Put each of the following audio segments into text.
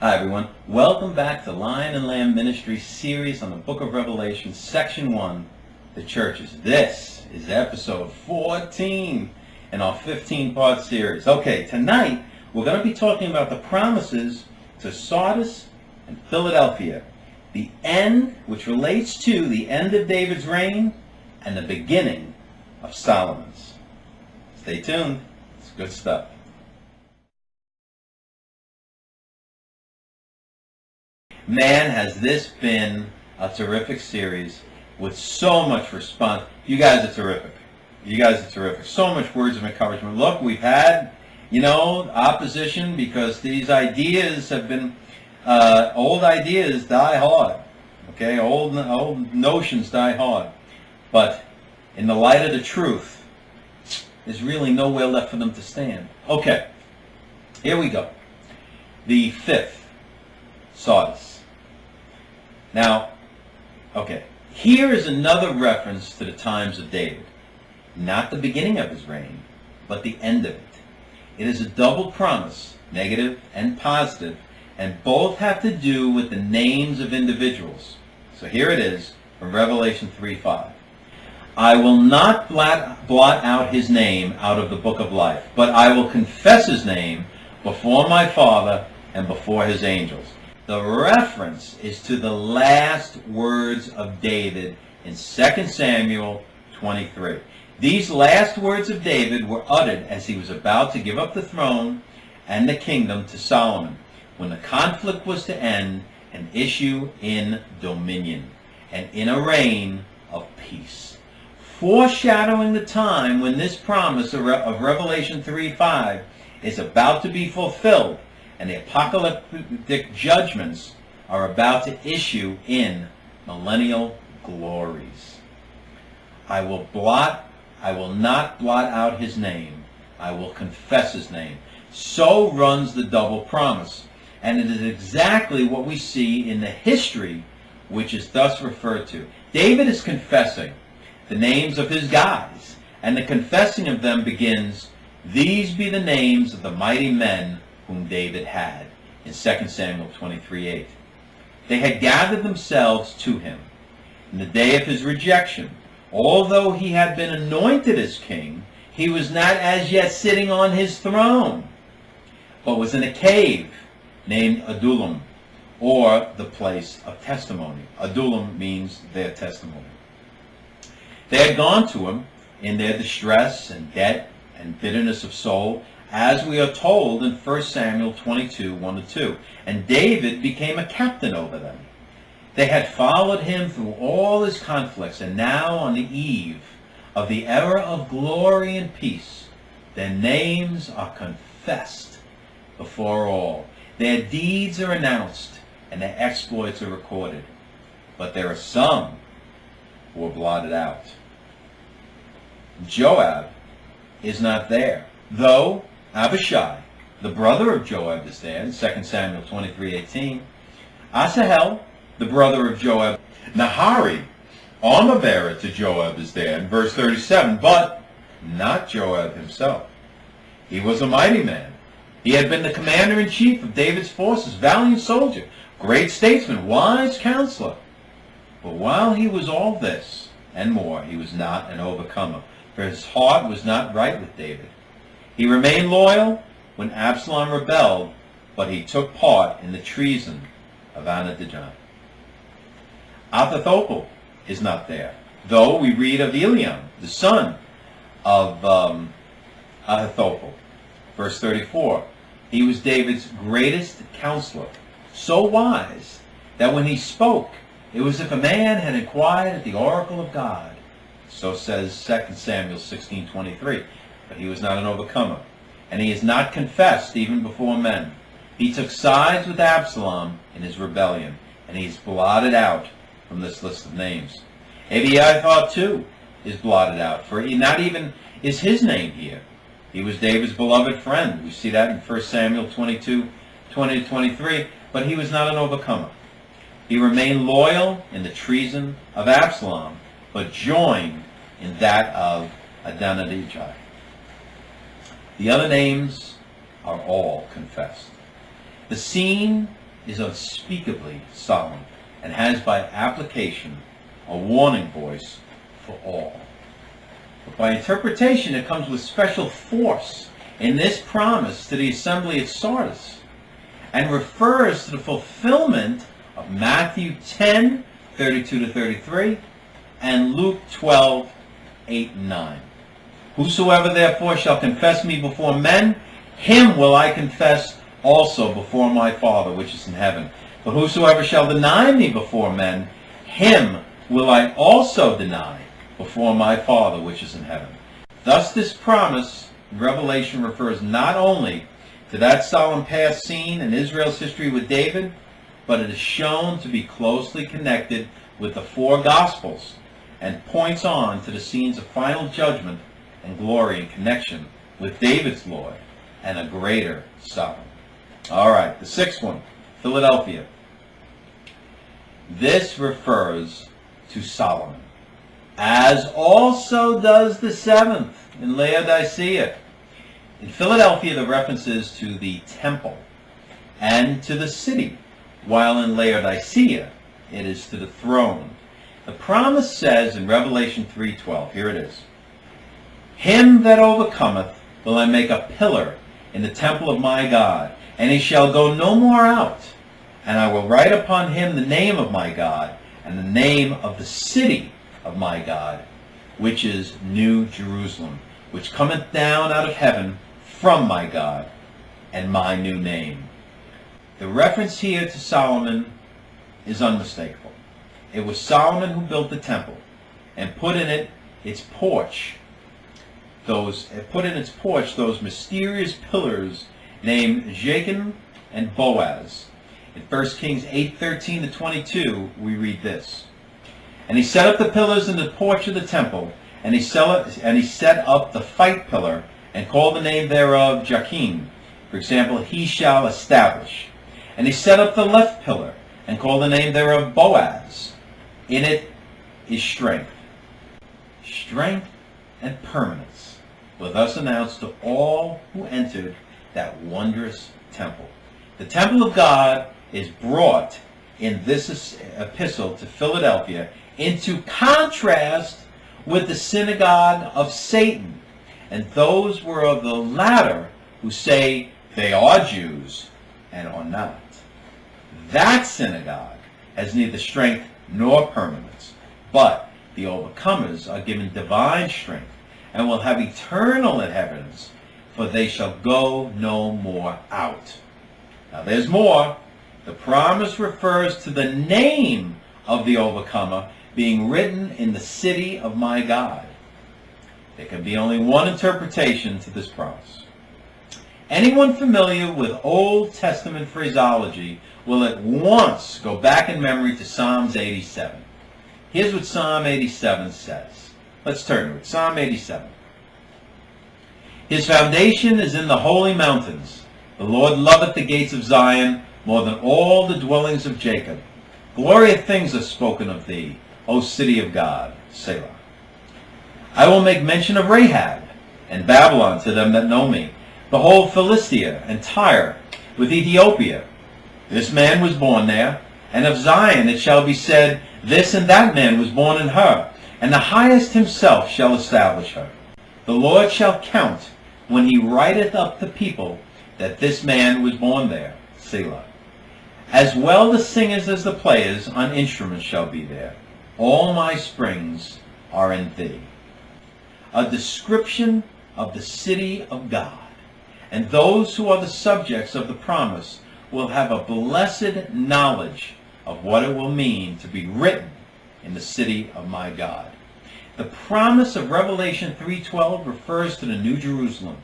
Hi everyone, welcome back to Lion and Lamb Ministry series on the book of Revelation, section 1, the churches. This is episode 14 in our 15-part series. Okay, tonight we're going to be talking about the promises to Sardis and Philadelphia, the end, which relates to the end of David's reign, and the beginning of Solomon's. Stay tuned, it's good stuff. Man, has this been a terrific series with so much response. You guys are terrific. You guys are terrific. So much words of encouragement. Look, we've had, opposition because these ideas have been, old ideas die hard. Okay, old notions die hard. But in the light of the truth, there's really nowhere left for them to stand. Okay, here we go. The fifth, Sardis. Now, okay, here is another reference to the times of David. Not the beginning of his reign, but the end of it. It is a double promise, negative and positive, and both have to do with the names of individuals. So here it is from Revelation 3:5. I will not blot out his name out of the book of life, but I will confess his name before my Father and before his angels. The reference is to the last words of David in 2 Samuel 23. These last words of David were uttered as he was about to give up the throne and the kingdom to Solomon, when the conflict was to end and issue in dominion and in a reign of peace, foreshadowing the time when this promise of Revelation 3:5 is about to be fulfilled and the apocalyptic judgments are about to issue in millennial glories. I will not blot out his name. I will confess his name. So runs the double promise. And it is exactly what we see in the history which is thus referred to. David is confessing the names of his guys, and the confessing of them begins, "These be the names of the mighty men whom David had," in 2 Samuel 23:8. They had gathered themselves to him in the day of his rejection. Although he had been anointed as king, he was not as yet sitting on his throne, but was in a cave named Adullam, or the place of testimony. Adullam means their testimony. They had gone to him in their distress and debt and bitterness of soul, as we are told in 1 Samuel 22, 1-2. And David became a captain over them. They had followed him through all his conflicts, and now on the eve of the era of glory and peace, their names are confessed before all. Their deeds are announced, and their exploits are recorded. But there are some who are blotted out. Joab is not there, though Abishai, the brother of Joab, is there in 2 Samuel 23:18. Asahel, the brother of Joab, Nahari, armor bearer to Joab, is there in verse 37, but not Joab himself. He was a mighty man. He had been the commander-in-chief of David's forces, valiant soldier, great statesman, wise counselor. But while he was all this and more, he was not an overcomer, for his heart was not right with David. He remained loyal when Absalom rebelled, but he took part in the treason of Adonijah. Ahithophel is not there, though we read of Eliam, the son of Ahithophel. Verse 34, he was David's greatest counselor, so wise that when he spoke, it was as if a man had inquired at the oracle of God. So says 2 Samuel 16:23. But he was not an overcomer, and he is not confessed even before men. He took sides with Absalom in his rebellion, and he is blotted out from this list of names. Abiathar too is blotted out, for not even is his name here. He was David's beloved friend. We see that in 1 Samuel 22, 20-23, but he was not an overcomer. He remained loyal in the treason of Absalom, but joined in that of Adonijah. The other names are all confessed. The scene is unspeakably solemn and has by application a warning voice for all. But by interpretation, it comes with special force in this promise to the assembly at Sardis and refers to the fulfillment of Matthew 10:32-33 and Luke 12:8-9. Whosoever therefore shall confess me before men, him will I confess also before my Father which is in heaven. But whosoever shall deny me before men, him will I also deny before my Father which is in heaven. Thus this promise in Revelation refers not only to that solemn past scene in Israel's history with David, but it is shown to be closely connected with the four Gospels and points on to the scenes of final judgment and glory in connection with David's Lord and a greater Solomon. All right, the sixth one, Philadelphia. This refers to Solomon, as also does the seventh in Laodicea. In Philadelphia, the reference is to the temple and to the city, while in Laodicea, it is to the throne. The promise says in Revelation 3:12, here it is, him that overcometh will I make a pillar in the temple of my God, and he shall go no more out. And I will write upon him the name of my God, and the name of the city of my God, which is New Jerusalem, which cometh down out of heaven from my God, and my new name. The reference here to Solomon is unmistakable. It was Solomon who built the temple and put in its porch those mysterious pillars named Jachin and Boaz. In 1 Kings 8:13-22, we read this. And he set up the pillars in the porch of the temple, and he set up the fight pillar, and called the name thereof Jachin. For example, he shall establish. And he set up the left pillar, and called the name thereof Boaz. In it is strength. Strength and permanence were thus announced to all who entered that wondrous temple. The temple of God is brought in this epistle to Philadelphia into contrast with the synagogue of Satan. And those were of the latter who say they are Jews and are not. That synagogue has neither strength nor permanence, but the overcomers are given divine strength and will have eternal inheritance, for they shall go no more out. Now there's more. The promise refers to the name of the overcomer being written in the city of my God. There can be only one interpretation to this promise. Anyone familiar with Old Testament phraseology will at once go back in memory to Psalms 87. Here's what Psalm 87 says. Let's turn to it. Psalm 87. His foundation is in the holy mountains. The Lord loveth the gates of Zion more than all the dwellings of Jacob. Glorious things are spoken of thee, O city of God. Selah. I will make mention of Rahab and Babylon to them that know me. Behold, Philistia and Tyre with Ethiopia. This man was born there, and of Zion it shall be said, this and that man was born in her, and the highest himself shall establish her. The Lord shall count when he writeth up the people that this man was born there. Selah. As well the singers as the players on instruments shall be there. All my springs are in thee. A description of the city of God. And those who are the subjects of the promise will have a blessed knowledge of what it will mean to be written in the city of my God. The promise of Revelation 3:12 refers to the New Jerusalem.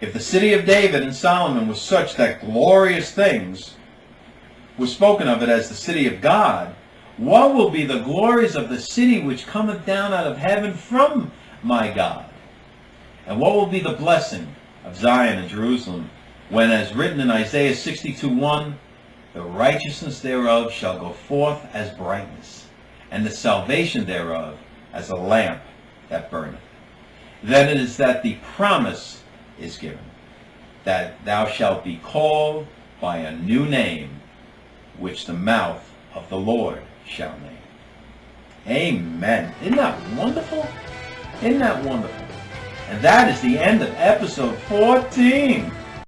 If the city of David and Solomon was such that glorious things were spoken of it as the city of God, what will be the glories of the city which cometh down out of heaven from my God? And what will be the blessing of Zion and Jerusalem, when, as written in Isaiah 62:1, the righteousness thereof shall go forth as brightness, and the salvation thereof as a lamp that burneth. Then it is that the promise is given, that thou shalt be called by a new name, which the mouth of the Lord shall name. Amen. Isn't that wonderful? Isn't that wonderful? And that is the end of episode 14.